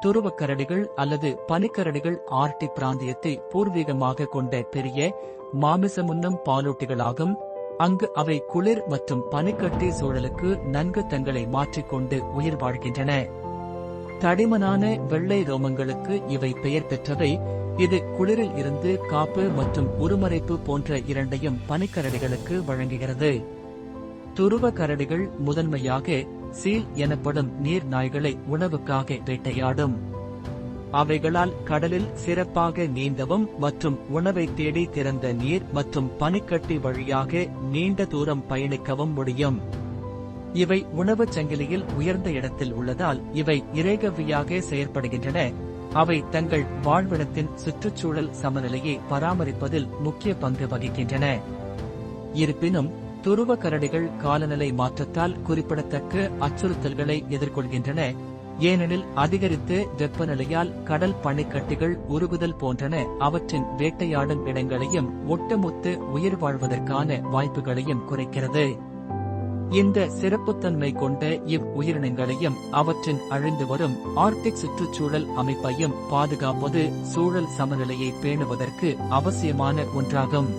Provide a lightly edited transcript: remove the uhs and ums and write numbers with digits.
துருவக் கரடிகள் அல்லது பனிக்கரடிகள் ஆர்க்டிக் பிராந்தியத்தை பூர்வீகமாக கொண்ட பெரிய மாமிசமுண்ணும் பாலூட்டிகளாகும். அங்கு அவை குளிர் மற்றும் பனிக்கட்டி சூழலுக்கு நன்கு தங்களை மாற்றிக்கொண்டு உயிர் வாழ்கின்றன. தடிமனான வெள்ளை ரோமங்களுக்கு இவை பெயர் பெற்றவை. இது குளிரில் இருந்து காப்பு மற்றும் உருமறைப்பு போன்ற இரண்டையும் பனிக்கரடிகளுக்கு வழங்குகிறது. துருவ கரடிகள் முதன்மையாக சீல் எனப்படும் நீர் நாய்களை உணவுக்காக வேட்டையாடும். அவைகளால் கடலில் சிறப்பாக நீந்தவும் மற்றும் உணவை தேடி திறந்த நீர் மற்றும் பனிக்கட்டி வழியாக நீண்ட தூரம் பயணிக்கவும் முடியும். இவை உணவுச் சங்கிலியில் உயர்ந்த இடத்தில் உள்ளதால் இவை இறைகவ்வியாக செயற்படுகின்றன. அவை தங்கள் வாழ்விடத்தின் சுற்றுச்சூழல் சமநிலையை பராமரிப்பதில் முக்கிய பங்கு வகிக்கின்றன. இருப்பினும் துருவ கரடிகள் காலநிலை மாற்றத்தால் குறிப்பிடத்தக்க அச்சுறுத்தல்களை எதிர்கொள்கின்றன. ஏனெனில் அதிகரித்த வெப்பநிலையால் கடல் பனிக்கட்டிகள் உருகுதல் போன்றன அவற்றின் வேட்டையாடும் இடங்களையும் ஒட்டுமொத்த உயிர் வாழ்வதற்கான வாய்ப்புகளையும் குறைக்கிறது. இந்த சிறப்புத்தன்மை கொண்ட உயிரினங்களையும் அவற்றின் அழிந்து வரும் ஆர்க்டிக் சுற்றுச்சூழல் அமைப்பையும் பாதுகாப்பது சூழல் சமநிலையை பேணுவதற்கு அவசியமான ஒன்றாகும்.